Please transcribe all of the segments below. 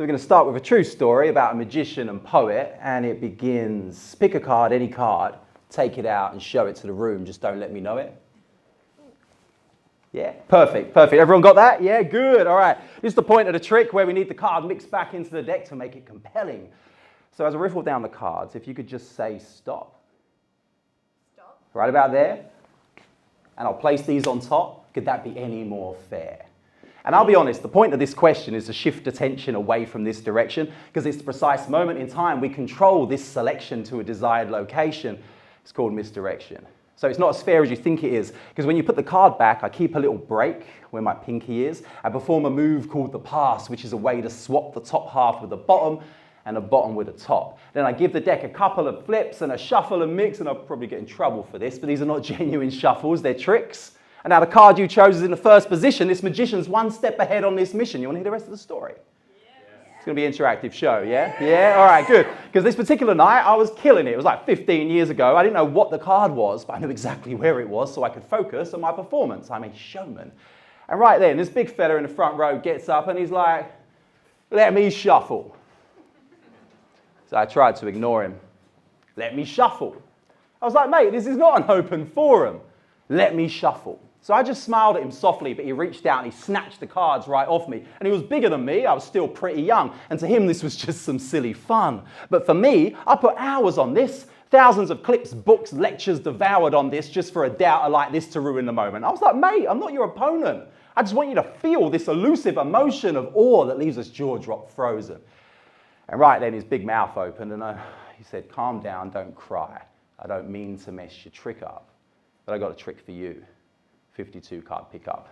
So we're going to start with a true story about a magician and poet, and it begins, pick a card, any card, take it out and show it to the room, just don't let me know it. Yeah, perfect. Everyone got that? Yeah, good, all right. This is the point of the trick where we need the card mixed back into the deck to make it compelling. So as I riffle down the cards, if you could just say stop. Stop. Right about there. And I'll place these on top. Could that be any more fair? And I'll be honest, the point of this question is to shift attention away from this direction, because it's the precise moment in time we control this selection to a desired location. It's called misdirection. So it's not as fair as you think it is, because when you put the card back, I keep a little break where my pinky is. I perform a move called the pass, which is a way to swap the top half with the bottom and the bottom with the top. Then I give the deck a couple of flips and a shuffle and mix, and I'll probably get in trouble for this, but these are not genuine shuffles, they're tricks. And now the card you chose is in the first position. This magician's one step ahead on this mission. You want to hear the rest of the story? Yeah. It's going to be an interactive show, yeah? Yeah? All right, good. Because this particular night, I was killing it. It was like 15 years ago. I didn't know what the card was, but I knew exactly where it was so I could focus on my performance. I'm a showman. And right then, this big fella in the front row gets up and he's like, let me shuffle. So I tried to ignore him. Let me shuffle. I was like, mate, this is not an open forum. Let me shuffle. So I just smiled at him softly, but he reached out and he snatched the cards right off me. And he was bigger than me. I was still pretty young. And to him, this was just some silly fun. But for me, I put hours on this. Thousands of clips, books, lectures devoured on this just for a doubter like this to ruin the moment. I was like, mate, I'm not your opponent. I just want you to feel this elusive emotion of awe that leaves us jaw-dropped frozen. And right then, his big mouth opened and he said, calm down, don't cry. I don't mean to mess your trick up, but I got a trick for you. 52 card pickup.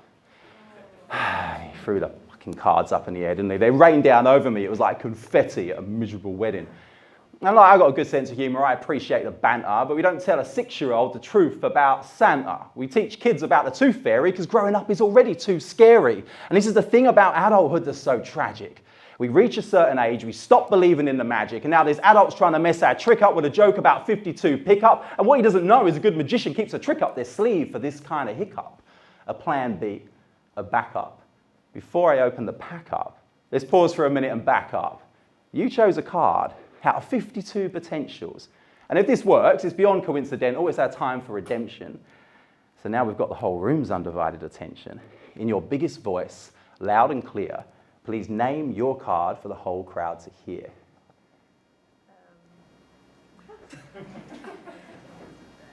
He threw the fucking cards up in the air, didn't they? They rained down over me. It was like confetti at a miserable wedding. And like, I got a good sense of humor. I appreciate the banter, but we don't tell a 6-year-old the truth about Santa. We teach kids about the tooth fairy because growing up is already too scary. And this is the thing about adulthood that's so tragic. We reach a certain age, we stop believing in the magic, and now there's adults trying to mess our trick up with a joke about 52 pickup, and what he doesn't know is a good magician keeps a trick up their sleeve for this kind of hiccup. A plan B, a backup. Before I open the pack up, let's pause for a minute and back up. You chose a card out of 52 potentials, and if this works, it's beyond coincidental, it's our time for redemption. So now we've got the whole room's undivided attention. In your biggest voice, loud and clear, please name your card for the whole crowd to hear.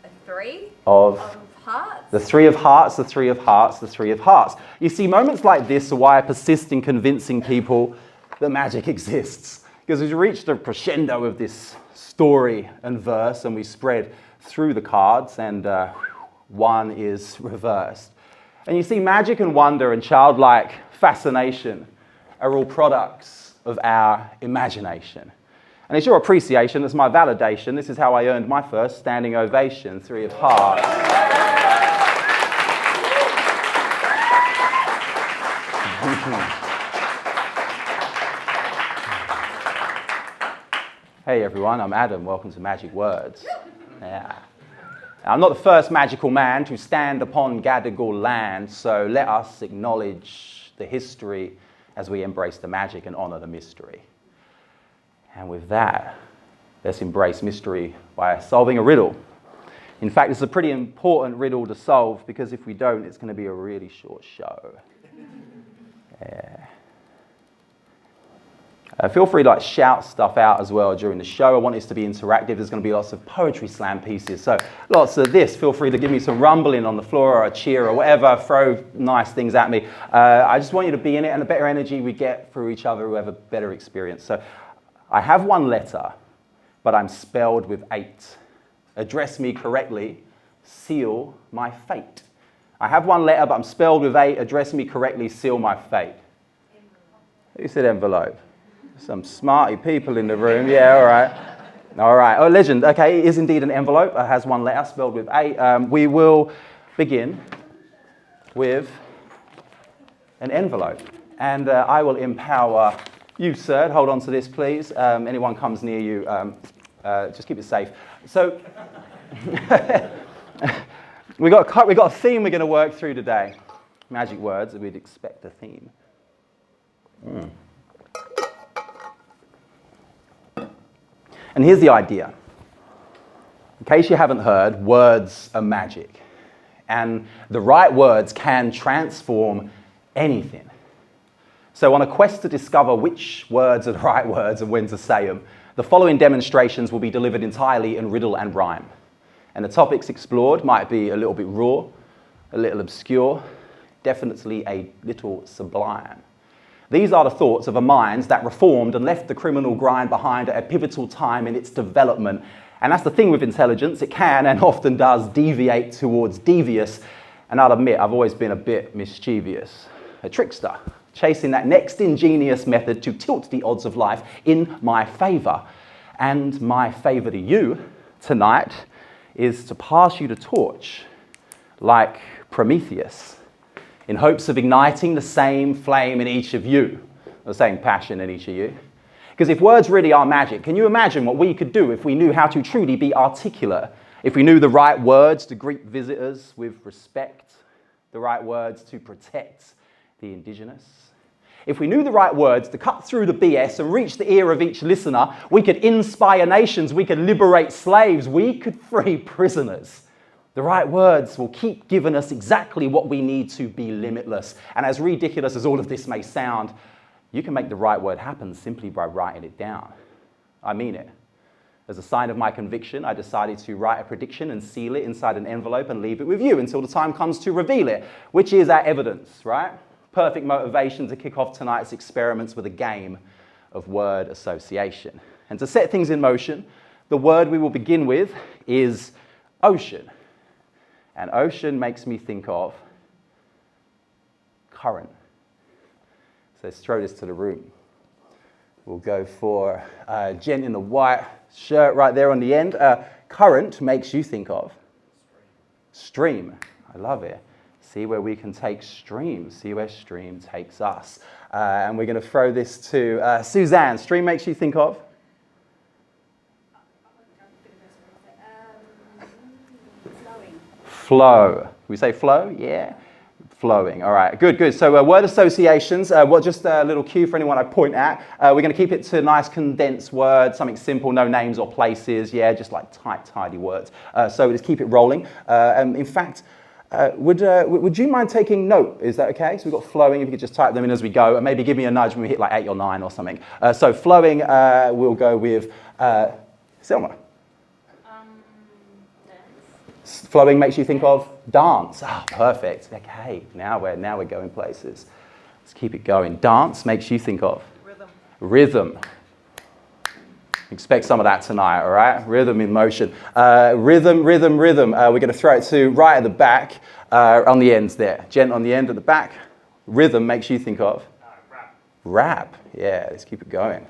A 3 of hearts. The 3 of hearts, the 3 of hearts, the 3 of hearts. You see, moments like this are why I persist in convincing people that magic exists. Because we've reached a crescendo of this story and verse, and we spread through the cards, and one is reversed. And you see, magic and wonder and childlike fascination are all products of our imagination. And it's your appreciation that's my validation. This is how I earned my first standing ovation, 3 of hearts. Hey everyone, I'm Adam. Welcome to Magic Words. Yeah. Now, I'm not the first magical man to stand upon Gadigal land, so let us acknowledge the history as we embrace the magic and honor the mystery. And with that, let's embrace mystery by solving a riddle. In fact, it's a pretty important riddle to solve, because if we don't, it's going to be a really short show. Yeah. Feel free to shout stuff out as well during the show. I want this to be interactive. There's going to be lots of poetry slam pieces. So lots of this. Feel free to give me some rumbling on the floor or a cheer or whatever. Throw nice things at me. I just want you to be in it, and the better energy we get through each other, we have a better experience. So I have 1 letter, but I'm spelled with 8. Address me correctly. Seal my fate. I have 1 letter, but I'm spelled with 8. Address me correctly. Seal my fate. Envelope. Who said envelope? Some smarty people in the room. Yeah, all right. All right. Oh, legend. Okay, it is indeed an envelope. It has 1 letter spelled with 8. We will begin with an envelope. And I will empower you, sir. Hold on to this, please. Anyone comes near you, just keep it safe. So we got a theme we're going to work through today. Magic words, we'd expect a theme. And here's the idea. In case you haven't heard, words are magic. And the right words can transform anything. So on a quest to discover which words are the right words and when to say them, the following demonstrations will be delivered entirely in riddle and rhyme. And the topics explored might be a little bit raw, a little obscure, definitely a little sublime. These are the thoughts of a mind that reformed and left the criminal grind behind at a pivotal time in its development. And that's the thing with intelligence, it can and often does deviate towards devious. And I'll admit, I've always been a bit mischievous, a trickster, chasing that next ingenious method to tilt the odds of life in my favor. And my favor to you tonight is to pass you the torch like Prometheus, in hopes of igniting the same flame in each of you, the same passion in each of you. Because if words really are magic, can you imagine what we could do if we knew how to truly be articulate? If we knew the right words to greet visitors with respect, the right words to protect the indigenous. If we knew the right words to cut through the BS and reach the ear of each listener, we could inspire nations, we could liberate slaves, we could free prisoners. The right words will keep giving us exactly what we need to be limitless. And as ridiculous as all of this may sound, you can make the right word happen simply by writing it down. I mean it. As a sign of my conviction, I decided to write a prediction and seal it inside an envelope and leave it with you until the time comes to reveal it, which is our evidence, right? Perfect motivation to kick off tonight's experiments with a game of word association. And to set things in motion, the word we will begin with is ocean. And ocean makes me think of current. So let's throw this to the room. We'll go for Jen in the white shirt right there on the end. Current makes you think of stream. I love it. See where we can take stream. See where stream takes us. And we're going to throw this to Suzanne. Stream makes you think of? Flowing. Flow. We say flow? Yeah. Flowing. All right. Good, good. So word associations. Just a little cue for anyone I point at. We're going to keep it to a nice condensed word, something simple, no names or places. Yeah, just like tight, tidy words. So let's keep it rolling. In fact, would you mind taking note? Is that okay? So we've got flowing, if you could just type them in as we go, and maybe give me a nudge when we hit like 8 or 9 or something. So flowing, we'll go with Selma. Dance. Flowing makes you think of dance. Ah, perfect. Okay, now we're going places. Let's keep it going. Dance makes you think of? Rhythm. Rhythm. Expect some of that tonight, all right? Rhythm in motion. Rhythm. We're going to throw it to right at the back, on the ends there. Gent on the end at the back. Rhythm makes you think of? Rap. Rap. Yeah, let's keep it going.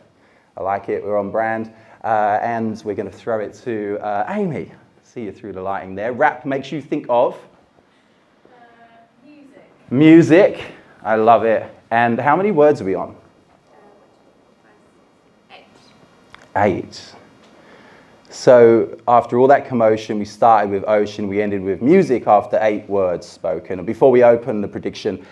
I like it. We're on brand. And we're going to throw it to Amy. See you through the lighting there. Rap makes you think of? Music. Music. I love it. And how many words are we on? 8. So after all that commotion, we started with ocean, we ended with music after 8 words spoken. And before we open the prediction,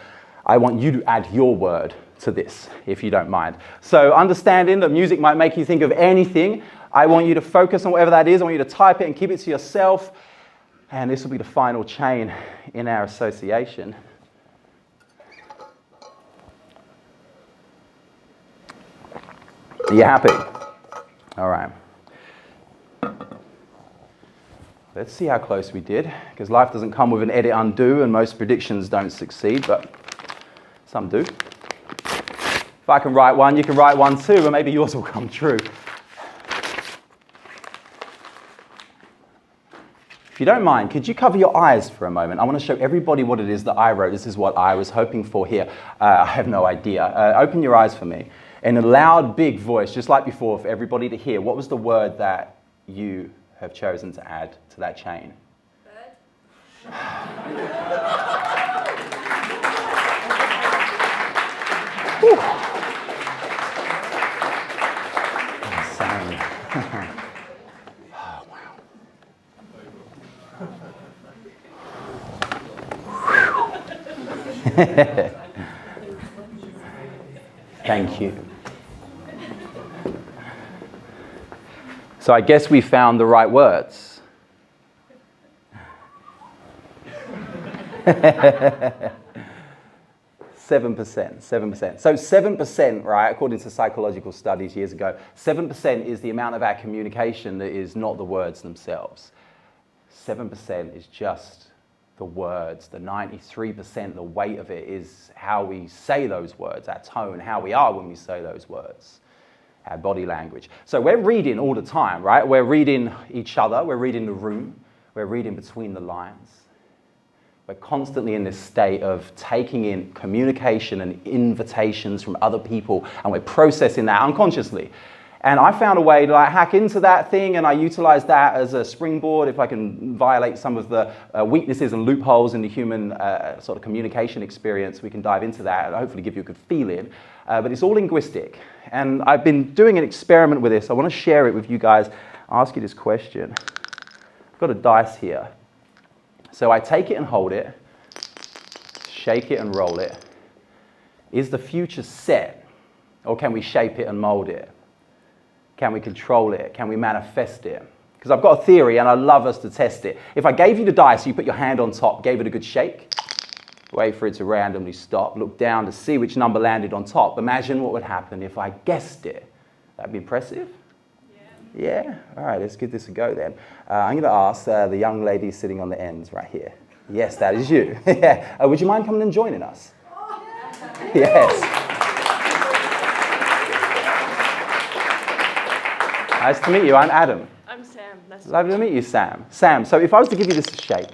I want you to add your word to this, if you don't mind. So understanding that music might make you think of anything, I want you to focus on whatever that is. I want you to type it and keep it to yourself. And this will be the final chain in our association. Are you happy? All right. Let's see how close we did, because life doesn't come with an edit undo, and most predictions don't succeed, but some do. If I can write one, you can write one too, and maybe yours will come true. If you don't mind, could you cover your eyes for a moment? I want to show everybody what it is that I wrote. This is what I was hoping for here. I have no idea. Open your eyes for me. In a loud, big voice, just like before, for everybody to hear, what was the word that you have chosen to add to that chain? Bird. Insane. Oh, wow. Thank you. So I guess we found the right words. 7%. So 7%, right, according to psychological studies years ago, 7% is the amount of our communication that is not the words themselves. 7% is just the words. The 93%, the weight of it is how we say those words, our tone, how we are when we say those words, our body language. So we're reading all the time, right? We're reading each other, we're reading the room, we're reading between the lines. We're constantly in this state of taking in communication and invitations from other people, and we're processing that unconsciously. And I found a way to hack into that thing, and I utilize that as a springboard. If I can violate some of the weaknesses and loopholes in the human sort of communication experience, we can dive into that and hopefully give you a good feeling. But it's all linguistic. And I've been doing an experiment with this. I want to share it with you guys. I'll ask you this question. I've got a dice here. So I take it and hold it, shake it and roll it. Is the future set, or can we shape it and mold it? Can we control it? Can we manifest it? Because I've got a theory and I'd love us to test it. If I gave you the dice, you put your hand on top, gave it a good shake, wait for it to randomly stop, look down to see which number landed on top. Imagine what would happen if I guessed it. That'd be impressive. Yeah? All right, let's give this a go then. I'm going to ask the young lady sitting on the ends right here. Yes, that is you. Yeah. Would you mind coming and joining us? Yes. Nice to meet you. I'm Adam. I'm Sam. Lovely to meet you, Sam. Sam, so if I was to give you this a shake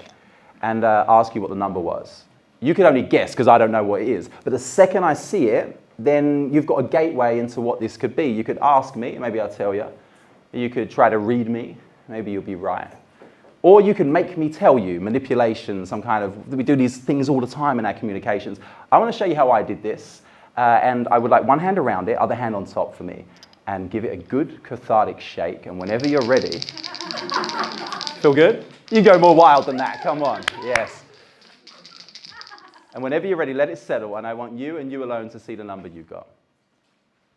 and ask you what the number was, you could only guess because I don't know what it is. But the second I see it, then you've got a gateway into what this could be. You could ask me, maybe I'll tell you. You could try to read me, maybe you'll be right. Or you can make me tell you, manipulation, some kind of, we do these things all the time in our communications. I want to show you how I did this, and I would like one hand around it, other hand on top for me, and give it a good cathartic shake, and whenever you're ready, feel good? You go more wild than that, come on, yes. And whenever you're ready, let it settle, and I want you and you alone to see the number you got.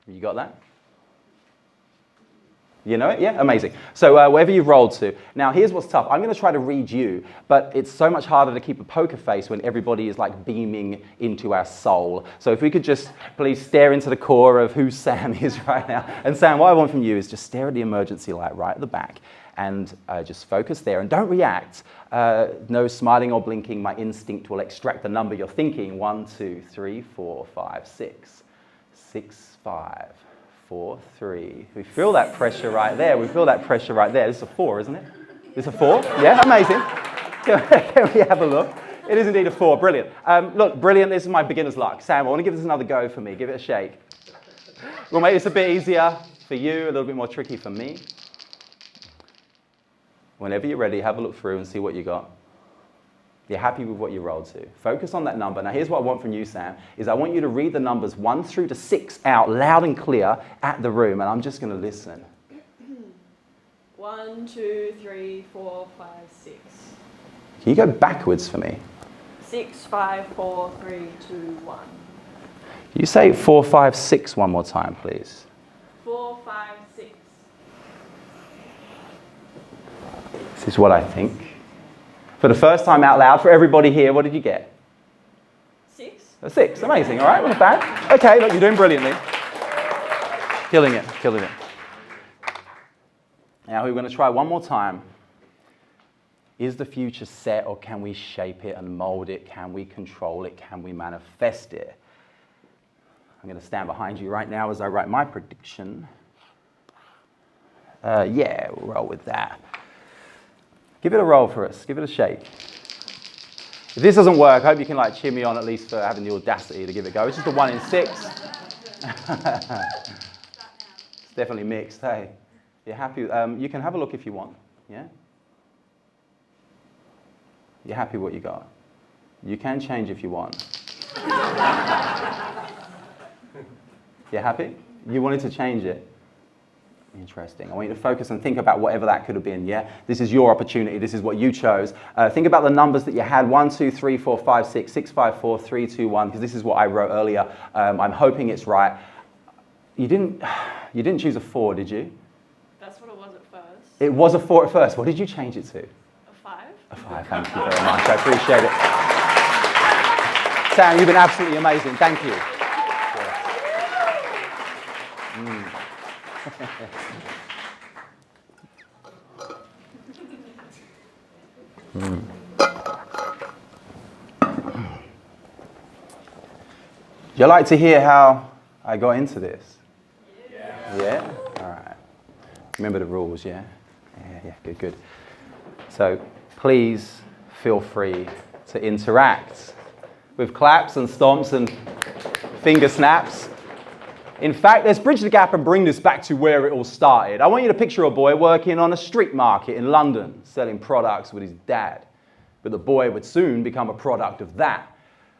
You got that? You know it? Yeah? Amazing. So wherever you've rolled to. Now, here's what's tough. I'm going to try to read you, but it's so much harder to keep a poker face when everybody is like beaming into our soul. So if we could just please stare into the core of who Sam is right now. And Sam, what I want from you is just stare at the emergency light right at the back and just focus there and don't react. No smiling or blinking. My instinct will extract the number you're thinking. 1, 2, 3, 4, 5, 6. 6, 5. 4, 3. We feel that pressure right there. We feel that pressure right there. This is a 4, isn't it? This is a 4? Yeah, amazing. Can we have a look? It is indeed a 4. Brilliant. Look, brilliant. This is my beginner's luck. Sam, I want to give this another go for me. Give it a shake. We'll make this a bit easier for you, a little bit more tricky for me. Whenever you're ready, have a look through and see what you got. You're happy with what you rolled to. Focus on that number. Now, here's what I want from you, Sam, is I want you to read the numbers 1 through to 6 out loud and clear at the room, and I'm just going to listen. 1, 2, 3, 4, 5, 6. Can you go backwards for me? 6, 5, 4, 3, 2, 1. Can you say 4, 5, 6 one more time, please? 4, 5, 6. This is what I think. For the first time out loud, for everybody here, what did you get? 6. A 6, amazing, all right, not bad. Okay, look, you're doing brilliantly. Killing it, killing it. Now we're going to try one more time. Is the future set, or can we shape it and mold it? Can we control it? Can we manifest it? I'm going to stand behind you right now as I write my prediction. Yeah, we'll roll with that. Give it a roll for us. Give it a shake. If this doesn't work, I hope you can cheer me on at least for having the audacity to give it a go. It's just a 1 in 6. It's definitely mixed. Hey, you're happy? You can have a look if you want. Yeah. You're happy with what you got. You can change if you want. You're happy? You wanted to change it. Interesting. I want you to focus and think about whatever that could have been, yeah? This is your opportunity. This is what you chose. Think about the numbers that you had. 1, 2, 3, 4, 5, 6, 6, 5, 4, 3, 2, 1, because this is what I wrote earlier. I'm hoping it's right. You didn't choose a 4, did you? That's what it was at first. It was a 4 at first. What did you change it to? A 5. A 5. Thank you very much. I appreciate it. Sam, you've been absolutely amazing. Thank you. Do you like to hear how I got into this? Yeah? All right. Remember the rules, yeah? Yeah, good. So please feel free to interact with claps and stomps and finger snaps. In fact, let's bridge the gap and bring this back to where it all started. I want you to picture a boy working on a street market in London, selling products with his dad. But the boy would soon become a product of that.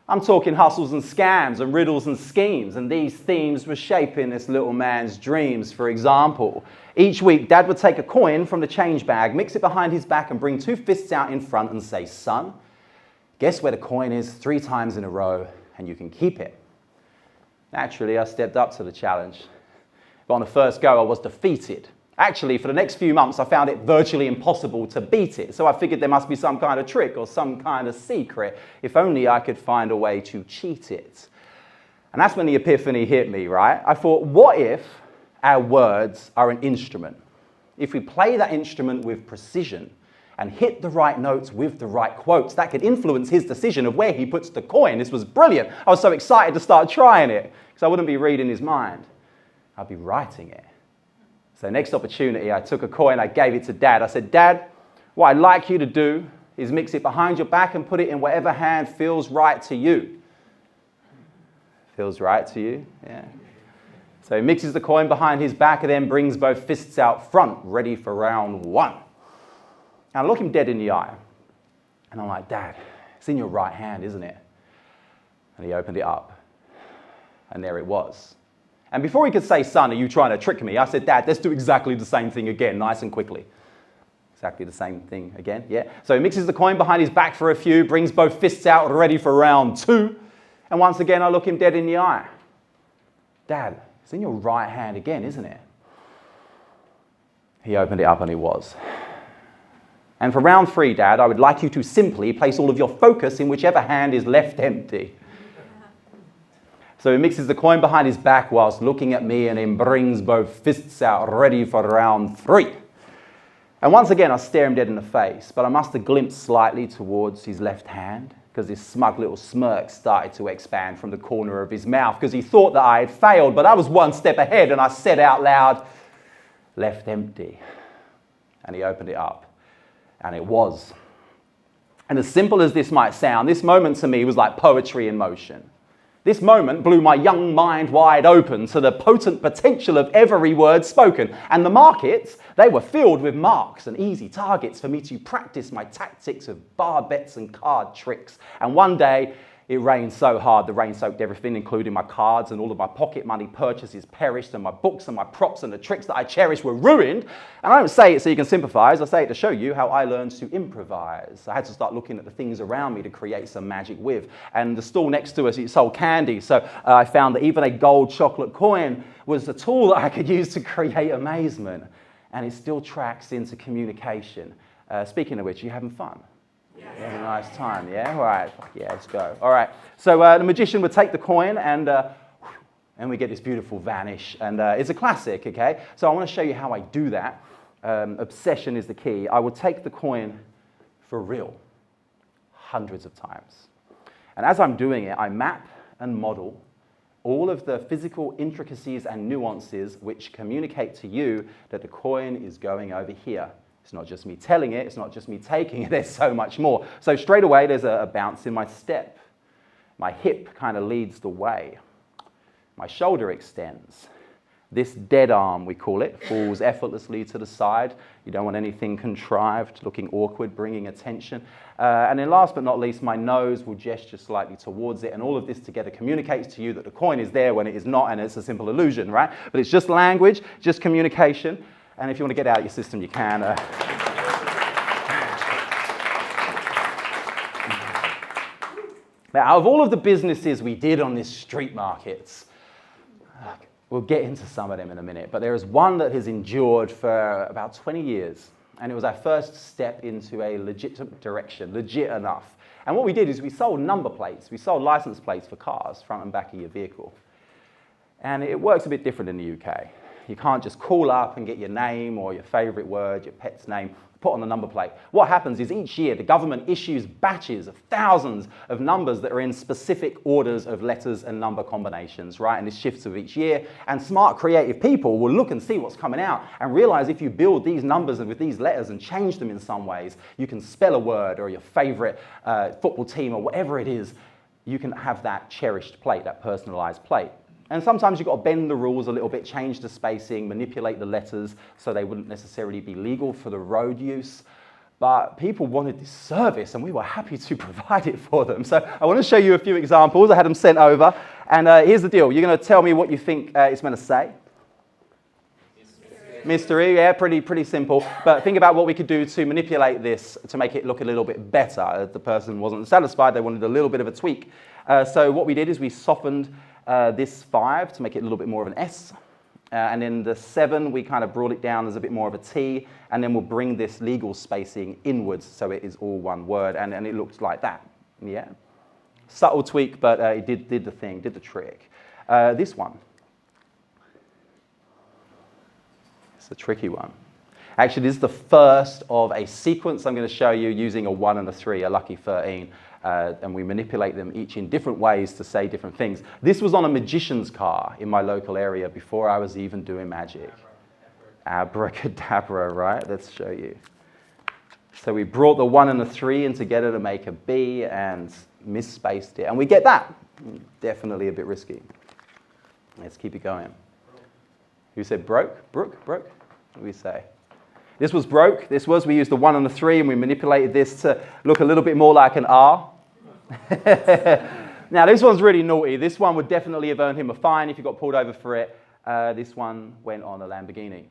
I'm talking hustles and scams and riddles and schemes, and these themes were shaping this little man's dreams. For example, each week Dad would take a coin from the change bag, mix it behind his back and bring 2 fists out in front and say, "Son, guess where the coin is 3 times in a row and you can keep it." Naturally, I stepped up to the challenge. But on the first go, I was defeated. Actually, for the next few months, I found it virtually impossible to beat it. So I figured there must be some kind of trick or some kind of secret. If only I could find a way to cheat it. And that's when the epiphany hit me, right? I thought, what if our words are an instrument? If we play that instrument with precision and hit the right notes with the right quotes, that could influence his decision of where he puts the coin. This was brilliant. I was so excited to start trying it because I wouldn't be reading his mind. I'd be writing it. So next opportunity, I took a coin, I gave it to Dad. I said, "Dad, what I'd like you to do is mix it behind your back and put it in whatever hand feels right to you." Feels right to you? Yeah. So he mixes the coin behind his back and then brings both fists out front, ready for round 1. And I look him dead in the eye. And I'm like, "Dad, it's in your right hand, isn't it?" And he opened it up. And there it was. And before he could say, "Son, are you trying to trick me?" I said, "Dad, let's do exactly the same thing again, nice and quickly." Exactly the same thing again, yeah. So he mixes the coin behind his back for a few, brings both fists out, ready for round 2. And once again, I look him dead in the eye. "Dad, it's in your right hand again, isn't it?" He opened it up and it was. "And for round 3, Dad, I would like you to simply place all of your focus in whichever hand is left empty." So he mixes the coin behind his back whilst looking at me and then brings both fists out ready for round 3. And once again, I stare him dead in the face, but I must have glimpsed slightly towards his left hand because this smug little smirk started to expand from the corner of his mouth because he thought that I had failed, but I was one step ahead and I said out loud, "Left empty." And he opened it up, and it was. And as simple as this might sound, this moment to me was like poetry in motion. This moment blew my young mind wide open to the potent potential of every word spoken. And the markets, they were filled with marks and easy targets for me to practice my tactics of bar bets and card tricks. And one day, it rained so hard, the rain soaked everything, including my cards, and all of my pocket money purchases perished, and my books and my props and the tricks that I cherished were ruined. And I don't say it so you can sympathize, I say it to show you how I learned to improvise. I had to start looking at the things around me to create some magic with. And the stall next to us, it sold candy, so I found that even a gold chocolate coin was a tool that I could use to create amazement. And it still tracks into communication. Speaking of which, you having fun? Yeah, have a nice time, yeah? All right, yeah, let's go. All right, so the magician would take the coin and we get this beautiful vanish. And it's a classic, okay? So I want to show you how I do that. Obsession is the key. I will take the coin for real, hundreds of times. And as I'm doing it, I map and model all of the physical intricacies and nuances which communicate to you that the coin is going over here. It's not just me telling it, it's not just me taking it, there's so much more. So straight away, there's a bounce in my step. My hip kind of leads the way. My shoulder extends. This dead arm, we call it, falls effortlessly to the side. You don't want anything contrived, looking awkward, bringing attention. And then last but not least, my nose will gesture slightly towards it, and all of this together communicates to you that the coin is there when it is not, and it's a simple illusion, right? But it's just language, just communication. And if you want to get out of your system, you can. Now, out of all of the businesses we did on this street markets, We'll get into some of them in a minute, but there is one that has endured for about 20 years, and it was our first step into a legitimate direction, legit enough. And what we did is we sold number plates, we sold license plates for cars, front and back of your vehicle. And it works a bit different in the UK. You can't just call up and get your name or your favourite word, your pet's name, put on the number plate. What happens is each year the government issues batches of thousands of numbers that are in specific orders of letters and number combinations, right? And this shifts with each year. And smart, creative people will look and see what's coming out and realize if you build these numbers and with these letters and change them in some ways, you can spell a word or your favorite football team or whatever it is, you can have that cherished plate, that personalized plate. And sometimes you've got to bend the rules a little bit, change the spacing, manipulate the letters so they wouldn't necessarily be legal for the road use. But people wanted this service and we were happy to provide it for them. So I want to show you a few examples. I had them sent over. And here's the deal. You're going to tell me what you think it's meant to say. Mystery, yeah, pretty simple. But think about what we could do to manipulate this to make it look a little bit better. The person wasn't satisfied. They wanted a little bit of a tweak. So what we did is we softened this 5 to make it a little bit more of an S. And then the 7, we kind of brought it down as a bit more of a T. And then we'll bring this legal spacing inwards so it is all one word. And it looks like that. Yeah. Subtle tweak, but it did the thing, did the trick. This one. It's a tricky one. Actually, this is the first of a sequence I'm going to show you using a 1 and a 3, a lucky 13. And we manipulate them each in different ways to say different things. This was on a magician's car in my local area before I was even doing magic. Abracadabra, right? Let's show you. So we brought the 1 and the 3 in together to make a B and misspaced it. And we get that. Definitely a bit risky. Let's keep it going. Who said broke? Brook? What do we say? This was broke. We used the 1 and the 3 and we manipulated this to look a little bit more like an R. Now this one's really naughty. This one would definitely have earned him a fine if he got pulled over for it. This one went on a Lamborghini.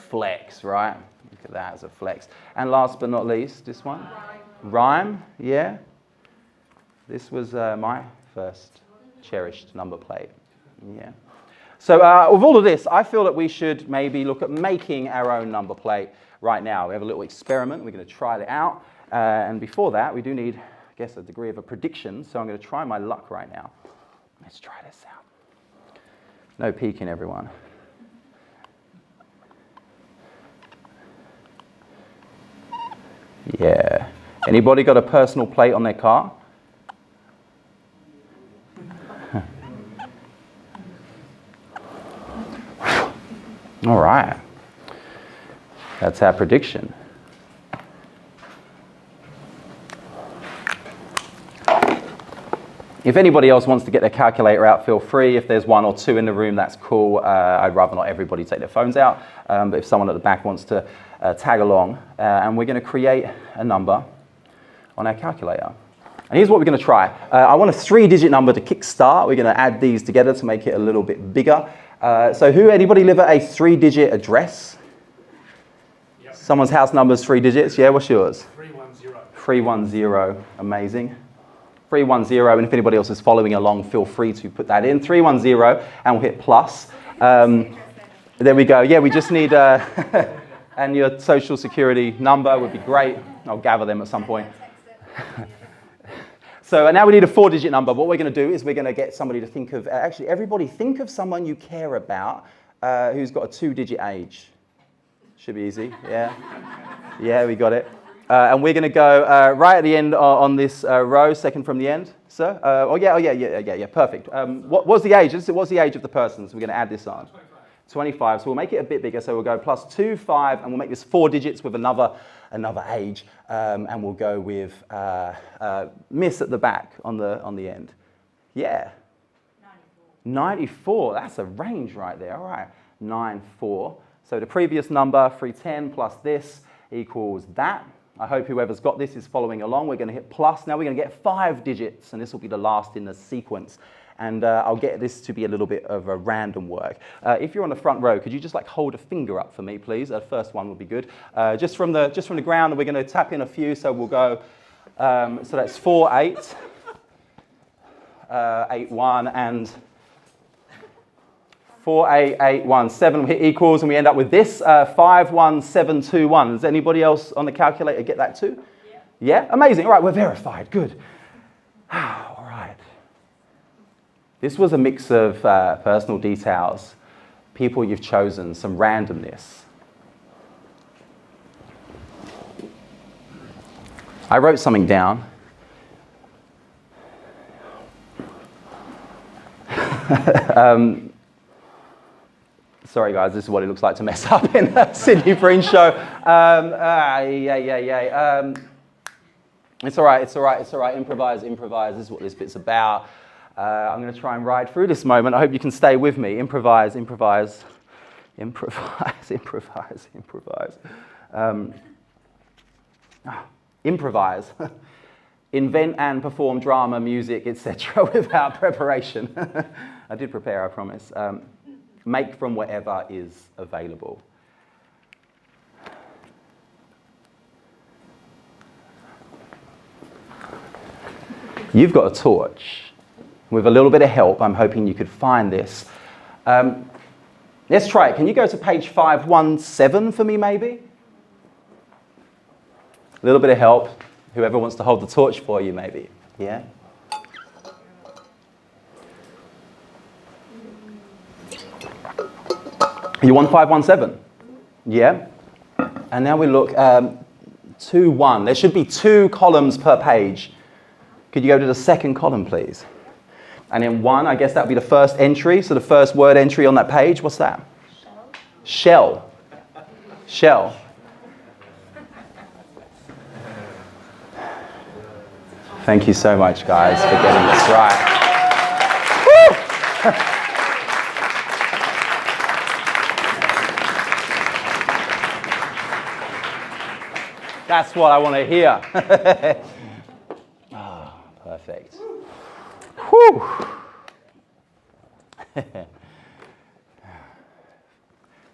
Flex, right? Look at that as a flex. And last but not least, this one. Rhyme, yeah. This was my first cherished number plate. Yeah. So with all of this, I feel that we should maybe look at making our own number plate right now. We have a little experiment. We're going to try it out. And before that, we do need, I guess, a degree of a prediction. So I'm going to try my luck right now. Let's try this out. No peeking, everyone. Yeah. Anybody got a personal plate on their car? All right. That's our prediction. If anybody else wants to get their calculator out, feel free. If there's 1 or 2 in the room, that's cool. I'd rather not everybody take their phones out. But if someone at the back wants to tag along, and we're going to create a number on our calculator. And here's what we're going to try. I want a 3-digit number to kickstart. We're going to add these together to make it a little bit bigger. So anybody live at a 3-digit address? Yep. Someone's house number's 3 digits. Yeah, what's yours? 310. 310, amazing. 310, and if anybody else is following along, feel free to put that in. 310, and we'll hit plus. There we go. Yeah, we just need, and your social security number would be great. I'll gather them at some point. So now we need a 4-digit number. What we're going to do is we're going to get somebody to think of, actually everybody think of someone you care about who's got a 2-digit age. Should be easy, yeah? Yeah, we got it. And we're going to go right at the end on this row, second from the end, sir. Yeah, perfect. What's the age? What's the age of the person? So we're going to add this on. 25, so we'll make it a bit bigger. So we'll go plus 2, 5, and we'll make this 4 digits with another age, and we'll go with miss at the back on the end. Yeah. 94. That's a range right there. All right. 94. So the previous number, 310 plus this equals that. I hope whoever's got this is following along. We're going to hit plus. Now we're going to get 5 digits, and this will be the last in the sequence. And I'll get this to be a little bit of a random work. If you're on the front row, could you just like hold a finger up for me, please? The first one would be good. Just from the ground, and we're going to tap in a few. So we'll go. So that's 4, 8, 8, 1, and 4881. 7 equals, and we end up with this 51721. Does anybody else on the calculator get that too? Yeah? Amazing. All right, we're verified. Good. All right. This was a mix of personal details, people you've chosen, some randomness. I wrote something down. Sorry guys, this is what it looks like to mess up in a Sydney Fringe show. It's all right, it's all right, it's all right. Improvise, improvise. This is what this bit's about. I'm going to try and ride through this moment. I hope you can stay with me. Improvise, improvise, improvise, improvise, improvise. Improvise. Invent and perform drama, music, etc. without preparation. I did prepare, I promise. Make from whatever is available. You've got a torch. With a little bit of help, I'm hoping you could find this. Let's try it. Can you go to page 517 for me, maybe? A little bit of help. Whoever wants to hold the torch for you, maybe. Yeah? You want 517? Yeah? And now we look 2-1. There should be 2 columns per page. Could you go to the second column, please? And in 1, I guess that would be the first entry. So the first word entry on that page, what's that? Shell. Shell. Thank you so much, guys, for getting this right. Woo! That's what I want to hear. Oh, perfect. Whew.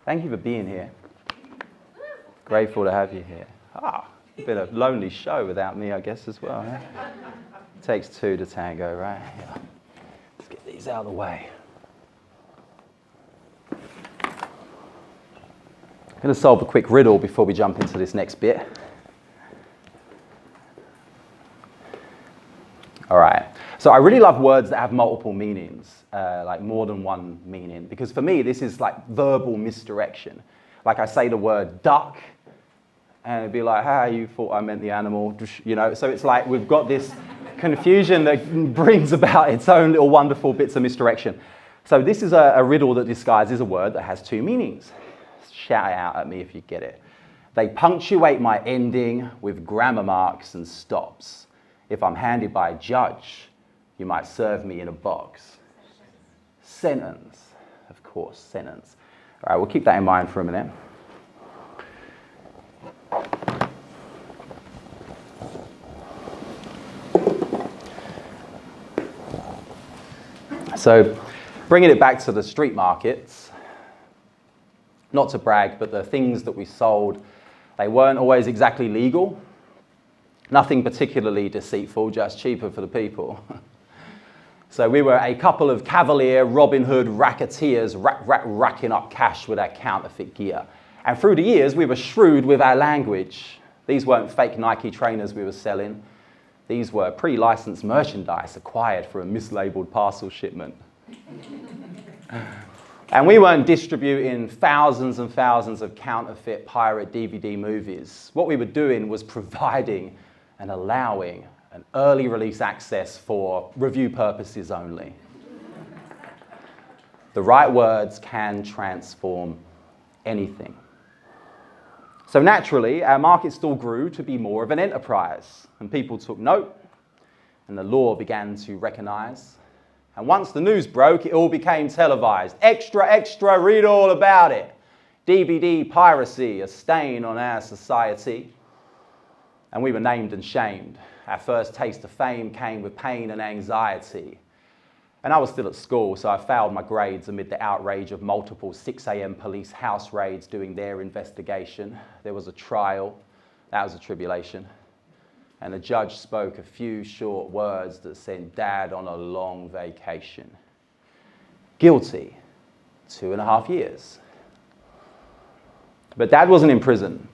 Thank you for being here. Grateful to have you here. A bit of a lonely show without me, I guess, as well. Huh? It takes 2 to tango, right? Yeah. Let's get these out of the way. I'm going to solve a quick riddle before we jump into this next bit. All right. So I really love words that have multiple meanings, like more than one meaning, because for me, this is like verbal misdirection. Like I say the word duck, and it'd be like, you thought I meant the animal, you know? So it's like we've got this confusion that brings about its own little wonderful bits of misdirection. So this is a riddle that disguises a word that has 2 meanings. Shout it out at me if you get it. They punctuate my ending with grammar marks and stops. If I'm handed by a judge, you might serve me in a box. Sentence. Of course, sentence. All right, we'll keep that in mind for a minute. So, bringing it back to the street markets, not to brag, but the things that we sold, they weren't always exactly legal. Nothing particularly deceitful, just cheaper for the people. So we were a couple of cavalier Robin Hood racketeers racking up cash with our counterfeit gear. And through the years, we were shrewd with our language. These weren't fake Nike trainers we were selling. These were pre-licensed merchandise acquired for a mislabeled parcel shipment. And we weren't distributing thousands and thousands of counterfeit pirate DVD movies. What we were doing was providing and allowing an early release access for review purposes only. The right words can transform anything. So naturally, our market stall grew to be more of an enterprise, and people took note, and the law began to recognize. And once the news broke, it all became televised. Extra, extra, read all about it. DVD piracy, a stain on our society. And we were named and shamed. Our first taste of fame came with pain and anxiety. And I was still at school, so I failed my grades amid the outrage of multiple 6 a.m. police house raids doing their investigation. There was a trial. That was a tribulation. And the judge spoke a few short words that sent Dad on a long vacation. Guilty 2.5 years. But Dad wasn't in prison.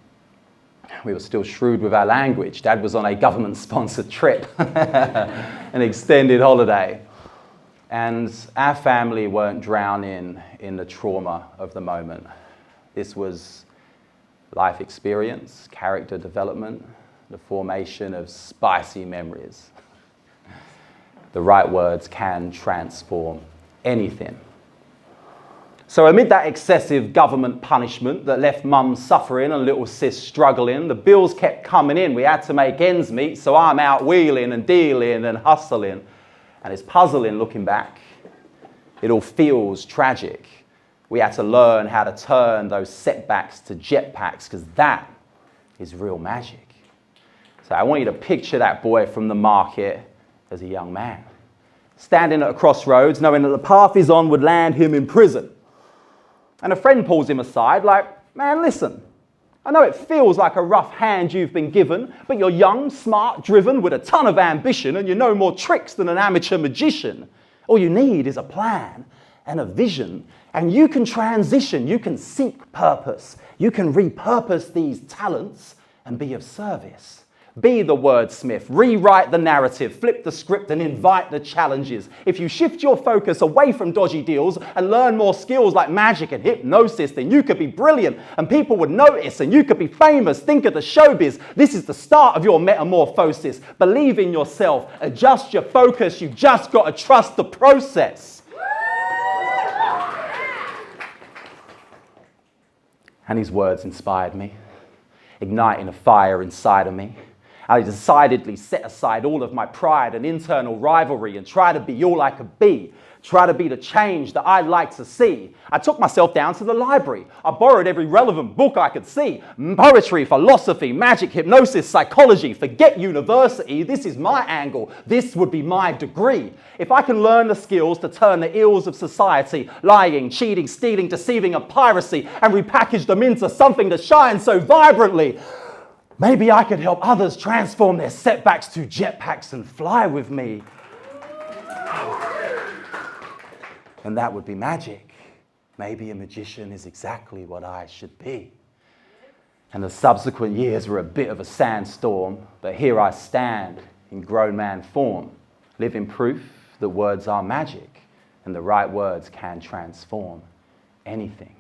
We were still shrewd with our language. Dad was on a government-sponsored trip, an extended holiday. And our family weren't drowning in the trauma of the moment. This was life experience, character development, the formation of spicy memories. The right words can transform anything. So amid that excessive government punishment that left Mum suffering and little sis struggling, the bills kept coming in. We had to make ends meet, so I'm out wheeling and dealing and hustling. And it's puzzling looking back. It all feels tragic. We had to learn how to turn those setbacks to jetpacks, because that is real magic. So I want you to picture that boy from the market as a young man, standing at a crossroads, knowing that the path he's on would land him in prison. And a friend pulls him aside like, man, listen, I know it feels like a rough hand you've been given, but you're young, smart, driven, with a ton of ambition, and you know more tricks than an amateur magician. All you need is a plan and a vision, and you can transition, you can seek purpose, you can repurpose these talents and be of service. Be the wordsmith, rewrite the narrative, flip the script and invite the challenges. If you shift your focus away from dodgy deals and learn more skills like magic and hypnosis, then you could be brilliant and people would notice and you could be famous. Think of the showbiz. This is the start of your metamorphosis. Believe in yourself, adjust your focus. You just got to trust the process. And his words inspired me, igniting a fire inside of me. I decidedly set aside all of my pride and internal rivalry and try to be all I could be. Try to be the change that I'd like to see. I took myself down to the library. I borrowed every relevant book I could see. Poetry, philosophy, magic, hypnosis, psychology. Forget university. This is my angle. This would be my degree. If I can learn the skills to turn the ills of society, lying, cheating, stealing, deceiving, and piracy, and repackage them into something that shines so vibrantly, maybe I could help others transform their setbacks to jetpacks and fly with me. And that would be magic. Maybe a magician is exactly what I should be. And the subsequent years were a bit of a sandstorm, but here I stand in grown man form, living proof that words are magic and the right words can transform anything.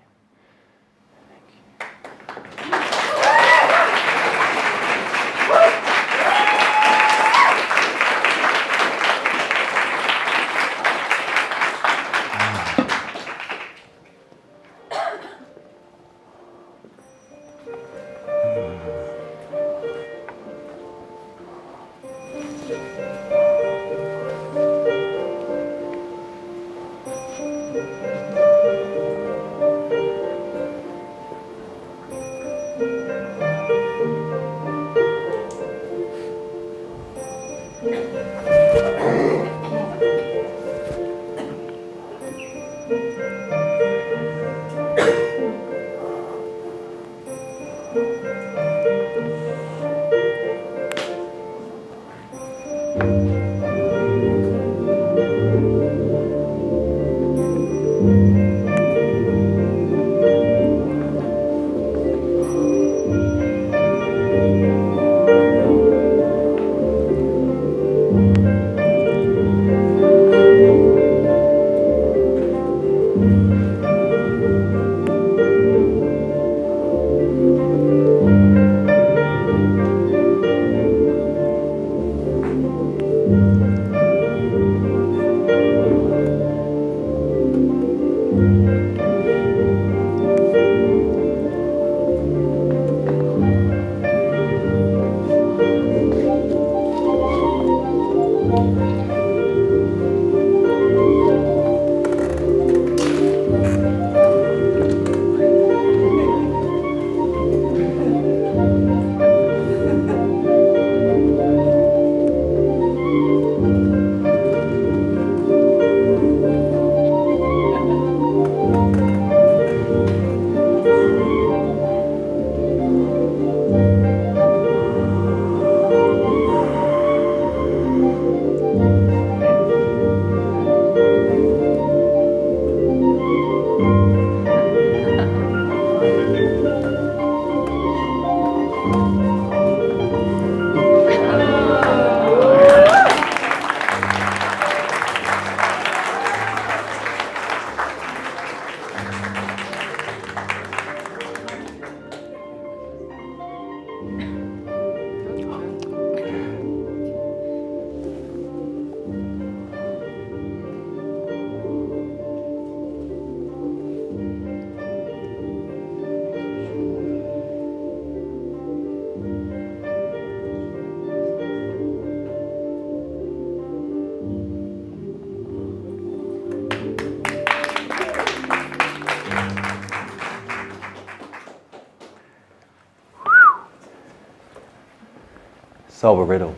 Solve a riddle.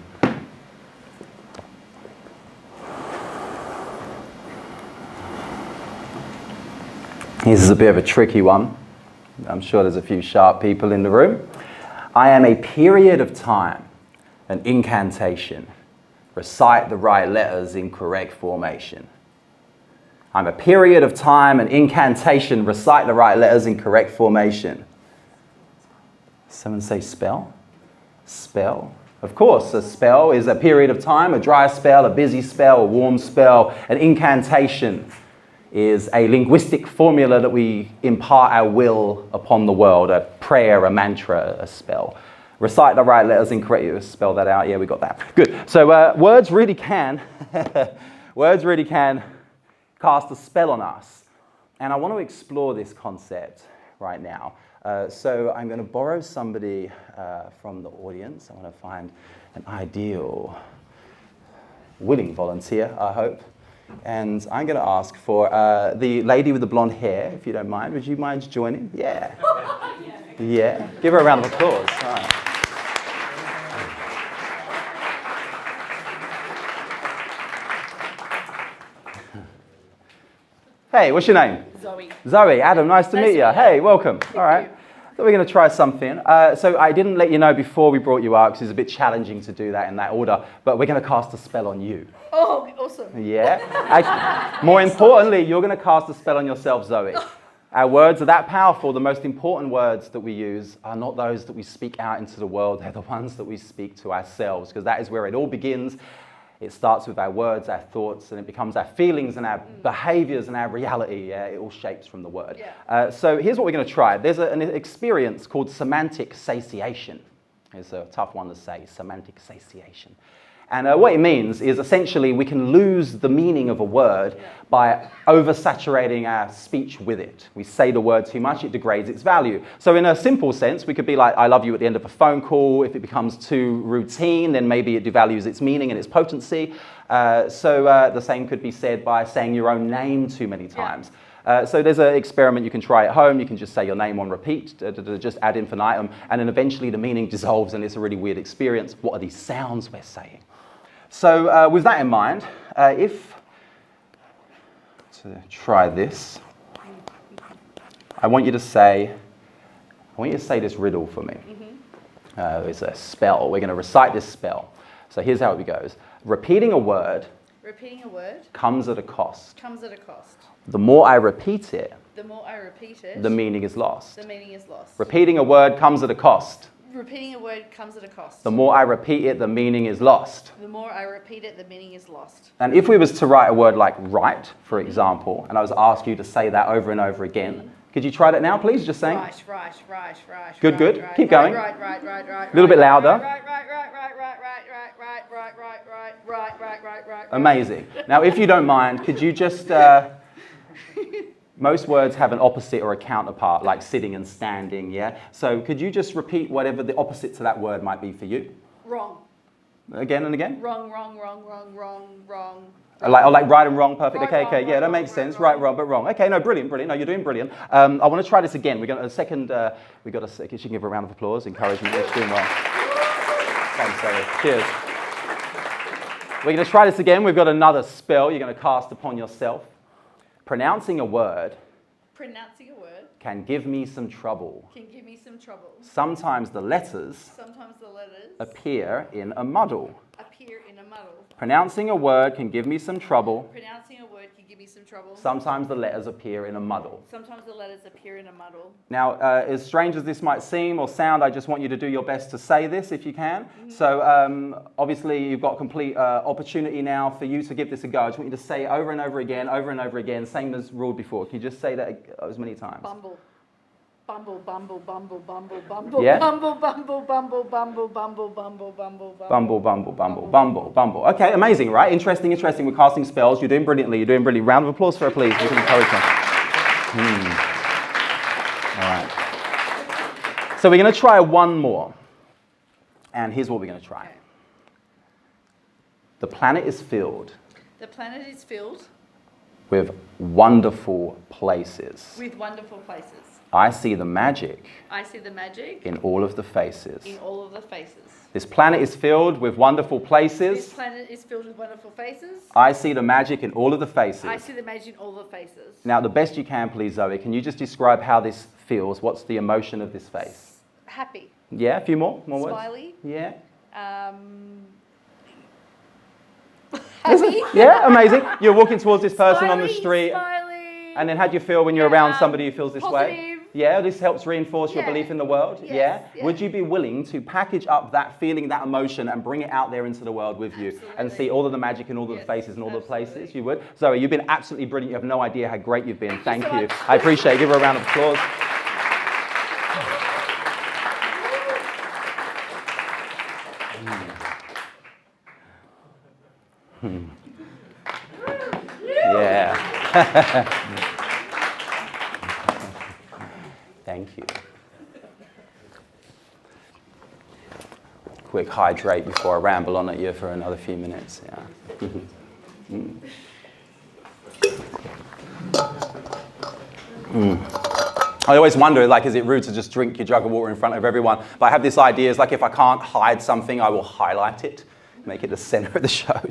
This is a bit of a tricky one. I'm sure there's a few sharp people in the room. I am a period of time, an incantation. Recite the right letters in correct formation. I'm a period of time, an incantation. Recite the right letters in correct formation. Someone say spell? Spell. Of course, a spell is a period of time, a dry spell, a busy spell, a warm spell. An incantation is a linguistic formula that we impart our will upon the world, a prayer, a mantra, a spell. Recite the right letters incorrectly. Spell that out. Yeah, we got that. Good. So words really can cast a spell on us. And I want to explore this concept right now. So I'm going to borrow somebody from the audience. I want to find an ideal, willing volunteer, I hope. And I'm going to ask for the lady with the blonde hair, if you don't mind. Would you mind joining? Yeah. Yeah. Give her a round of applause. All right. Hey, what's your name? Zoe. Zoe. Adam, nice to meet you. you. Hey, welcome. All right. So we're going to try something. So I didn't let you know before we brought you out because it's a bit challenging to do that in that order, but we're going to cast a spell on you. Oh, awesome. Yeah. More importantly, you're going to cast a spell on yourself, Zoe. Our words are that powerful. The most important words that we use are not those that we speak out into the world. They're the ones that we speak to ourselves, because that is where it all begins. It starts with our words, our thoughts, and it becomes our feelings and our behaviors and our reality. Yeah, it all shapes from the word. Yeah. So here's what we're going to try. There's an experience called semantic satiation. It's a tough one to say, semantic satiation. And what it means is essentially we can lose the meaning of a word by oversaturating our speech with it. We say the word too much, it degrades its value. So in a simple sense, we could be like, I love you at the end of a phone call. If it becomes too routine, then maybe it devalues its meaning and its potency. So the same could be said by saying your own name too many times. So there's an experiment you can try at home. You can just say your name on repeat, just ad infinitum, and then eventually the meaning dissolves and it's a really weird experience. What are these sounds we're saying? So with that in mind, to try this, I want you to say this riddle for me. It's a spell. We're going to recite this spell. So here's how it goes. Repeating a word comes at a cost. The more I repeat it, the meaning is lost. Repeating a word comes at a cost. The more I repeat it, the meaning is lost. And if we was to write a word like right, for example, and I was asked you to say that over and over again, could you try that now, please? Just saying. Right. Good. Right, Keep going. Right. A little bit louder. Right. Amazing. Now, if you don't mind, could you just... Most words have an opposite or a counterpart, like sitting and standing, yeah? So could you just repeat whatever the opposite to that word might be for you? Wrong. Again and again? Wrong. Like right and wrong, perfect. Right, Okay, wrong, yeah, that wrong, makes wrong, sense. wrong. Right, wrong, but wrong. Okay, no, brilliant. No, you're doing brilliant. I want to try this again. She can give her a round of applause, encouragement. She's doing well. Thanks, Zoe. Cheers. We're going to try this again. We've got another spell you're going to cast upon yourself. Pronouncing a word can give me some trouble. Sometimes the letters appear in a muddle. Pronouncing a word can give me some trouble. Sometimes the letters appear in a muddle. Now, as strange as this might seem or sound, I just want you to do your best to say this if you can. So obviously you've got complete opportunity now for you to give this a go. I just want you to say it over and over again, same as ruled before. Can you just say that as many times? Bumble. Bumble. Yeah? Bumble. Okay, amazing, right? Interesting. We're casting spells. You're doing brilliantly. Round of applause for her, please. We can encourage her. All right. So we're going to try one more. And here's what we're going to try. Okay. The planet is filled with with wonderful places. I see the magic I see the magic in all of the faces. in all of the faces. This planet is filled with wonderful This places. planet is filled with wonderful faces. I see the magic in all of the faces. I see the magic in all the faces. Now, the best you can, please, Zoe, can you just describe how this feels? What's the emotion of this face? Happy. Yeah, a few more words? Smiley. Yeah. Happy. Yeah, amazing. You're walking towards this person on the street. Smiley. And then how do you feel when you're around somebody who feels this way? Positive. Yeah, this helps reinforce your Yeah. belief in the world. Yes, Yeah? yeah. Would you be willing to package up that feeling, that emotion, and bring it out there into the world with you and Absolutely. see all of the magic in all of the Yes, faces and all the absolutely. places? You would? Zoe, you've been absolutely brilliant. You have no idea how great you've been. Thank so you. much. I appreciate it. Give her a round of applause. Yeah. Thank you. Quick hydrate before I ramble on at you for another few minutes. Yeah. I always wonder, like, is it rude to just drink your jug of water in front of everyone? But I have this idea, is like if I can't hide something, I will highlight it, make it the center of the show.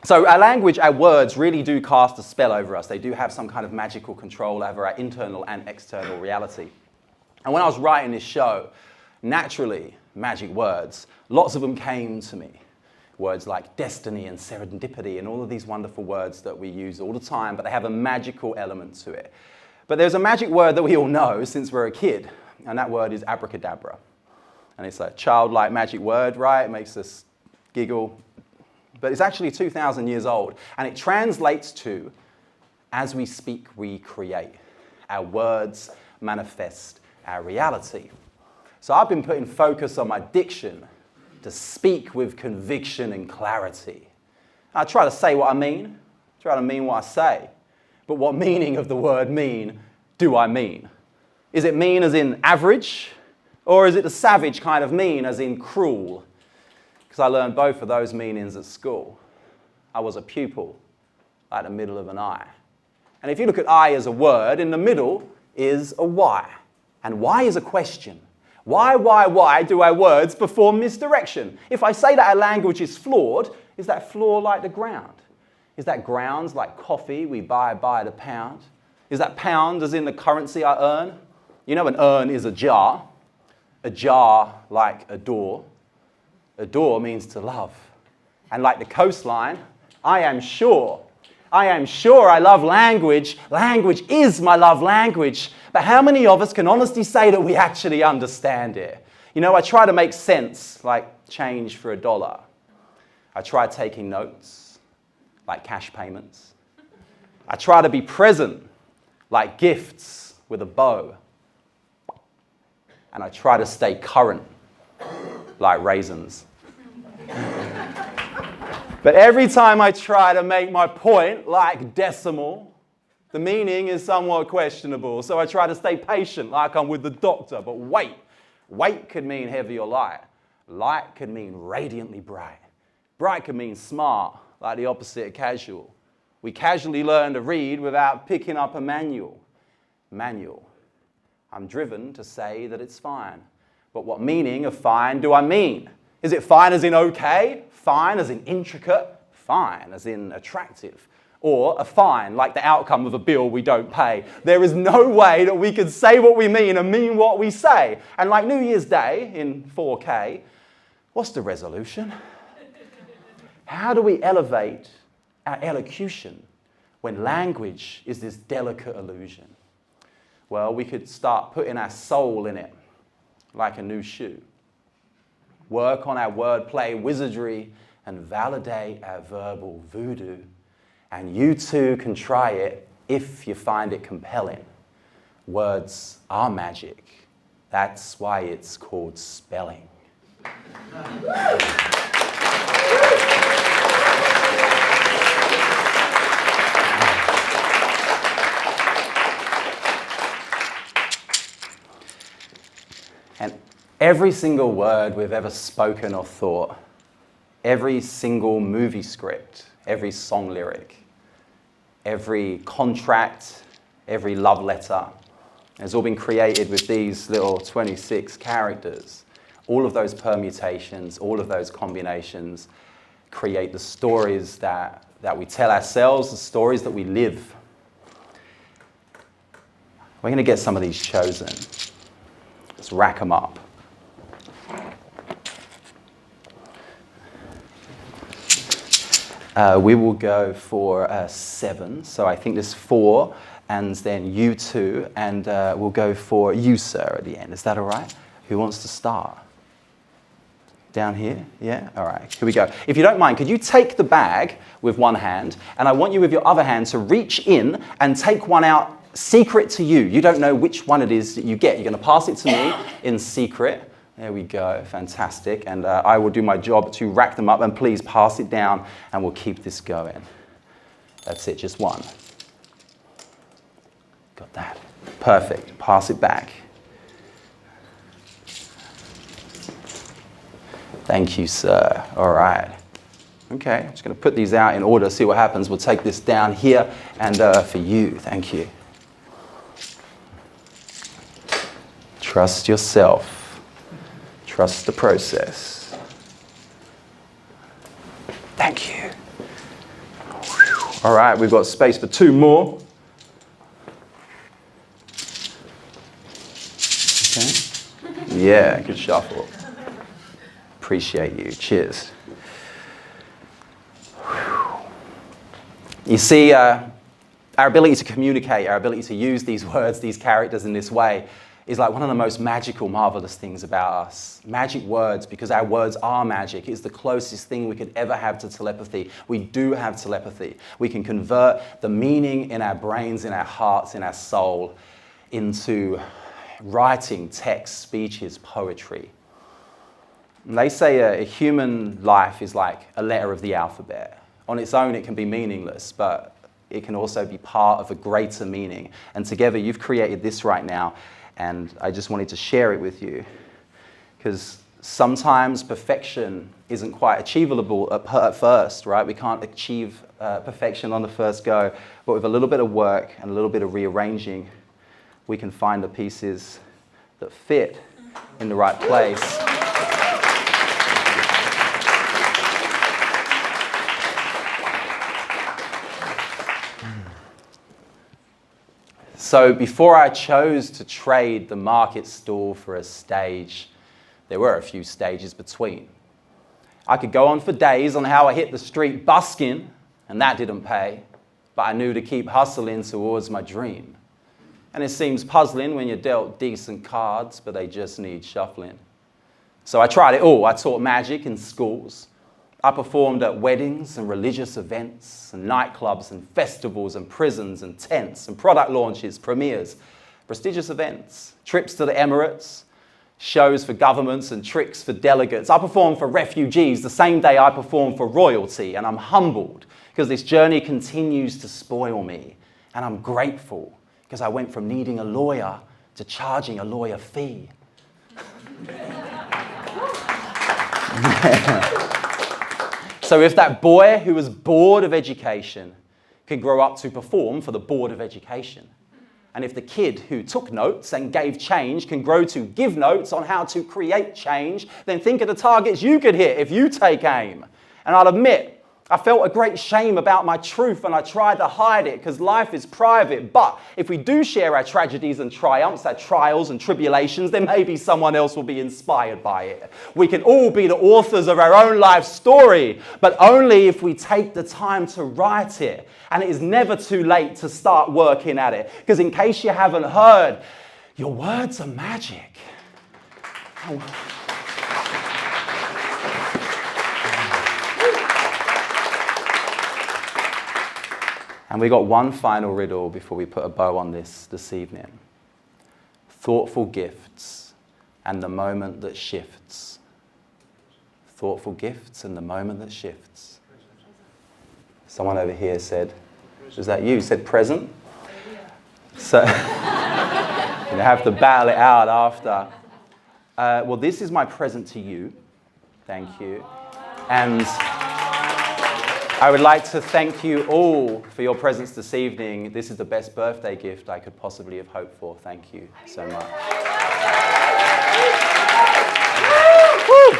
So our language, our words really do cast a spell over us. They do have some kind of magical control over our internal and external reality. And when I was writing this show, naturally, magic words, lots of them came to me. Words like destiny and serendipity and all of these wonderful words that we use all the time, but they have a magical element to it. But there's a magic word that we all know since we're a kid, and that word is abracadabra. And it's a childlike magic word, right? It makes us giggle. But it's actually 2,000 years old, and it translates to, as we speak, we create. Our words manifest our reality. So I've been putting focus on my diction to speak with conviction and clarity. I try to say what I mean, try to mean what I say. But what meaning of the word mean do I mean? Is it mean as in average? Or is it the savage kind of mean as in cruel? Because I learned both of those meanings at school. I was a pupil, like the middle of an I. And if you look at I as a word, in the middle is a why. And why is a question. Why do our words perform misdirection? If I say that our language is flawed, is that flaw like the ground? Is that ground like coffee we buy by the pound? Is that pound as in the currency I earn? You know, an urn is a jar like a door. A door means to love. And like the coastline, I am sure I love language. Language is my love language. But how many of us can honestly say that we actually understand it? You know, I try to make sense, like change for $1. I try taking notes, like cash payments. I try to be present, like gifts with a bow. And I try to stay current, like raisins. But every time I try to make my point, like decimal, the meaning is somewhat questionable. So I try to stay patient, like I'm with the doctor. But wait. Wait could mean heavy or light. Light could mean radiantly bright. Bright could mean smart, like the opposite of casual. We casually learn to read without picking up a manual. Manual. I'm driven to say that it's fine. But what meaning of fine do I mean? Is it fine as in okay? Fine as in intricate? Fine as in attractive? Or a fine, like the outcome of a bill we don't pay? There is no way that we can say what we mean and mean what we say. And like New Year's Day in 4K, what's the resolution? How do we elevate our elocution when language is this delicate illusion? Well, we could start putting our soul in it, like a new shoe. Work on our wordplay wizardry and validate our verbal voodoo. And you too can try it if you find it compelling. Words are magic. That's why it's called spelling. And every single word we've ever spoken or thought, every single movie script, every song lyric, every contract, every love letter. It's all been created with these little 26 characters. All of those permutations, all of those combinations create the stories that we tell ourselves, the stories that we live. We're going to get some of these chosen. Let's rack them up. We will go for 7. So I think there's 4, and then you 2, and we'll go for you, sir, at the end. Is that all right? Who wants to start? Down here? Yeah? All right, here we go. If you don't mind, could you take the bag with one hand, and I want you with your other hand to reach in and take one out secret to you. You don't know which one it is that you get. You're going to pass it to me in secret. There we go, fantastic. And I will do my job to rack them up, and please pass it down and we'll keep this going. That's it, just one. Got that. Perfect, pass it back. Thank you, sir. All right. Okay, I'm just going to put these out in order, see what happens. We'll take this down here, and for you, thank you. Trust yourself. Trust the process. Thank you. All right, we've got space for 2 more. Okay. Yeah, good shuffle. Appreciate you. Cheers. You see, our ability to communicate, our ability to use these words, these characters in this way, is like one of the most magical, marvelous things about us. Magic words, because our words are magic. It's the closest thing we could ever have to telepathy. We do have telepathy. We can convert the meaning in our brains, in our hearts, in our soul, into writing, text, speeches, poetry. And they say a human life is like a letter of the alphabet. On its own, it can be meaningless, but it can also be part of a greater meaning. And together, you've created this right now. And I just wanted to share it with you, because sometimes perfection isn't quite achievable at first, right? We can't achieve perfection on the first go, but with a little bit of work and a little bit of rearranging, we can find the pieces that fit in the right place. So before I chose to trade the market stall for a stage, there were a few stages between. I could go on for days on how I hit the street busking, and that didn't pay, but I knew to keep hustling towards my dream. And it seems puzzling when you're dealt decent cards, but they just need shuffling. So I tried it all. I taught magic in schools. I performed at weddings and religious events and nightclubs and festivals and prisons and tents and product launches, premieres, prestigious events, trips to the Emirates, shows for governments and tricks for delegates. I performed for refugees the same day I performed for royalty, and I'm humbled because this journey continues to spoil me. And I'm grateful because I went from needing a lawyer to charging a lawyer fee. So if that boy who was bored of education can grow up to perform for the Board of Education, and if the kid who took notes and gave change can grow to give notes on how to create change, then think of the targets you could hit if you take aim. And I'll admit, I felt a great shame about my truth, and I tried to hide it because life is private. But if we do share our tragedies and triumphs, our trials and tribulations, then maybe someone else will be inspired by it. We can all be the authors of our own life story, but only if we take the time to write it. And it is never too late to start working at it. Because in case you haven't heard, your words are magic. And we got one final riddle before we put a bow on this evening. Thoughtful gifts and the moment that shifts. Thoughtful gifts and the moment that shifts. Someone over here said, was that you? Said present? So you have to battle it out after. Well, this is my present to you. Thank you. And I would like to thank you all for your presence this evening. This is the best birthday gift I could possibly have hoped for. Thank you so much. Woo!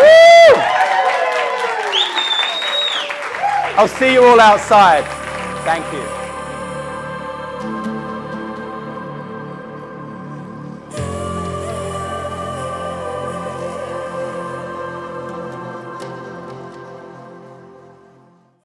Woo! I'll see you all outside. Thank you.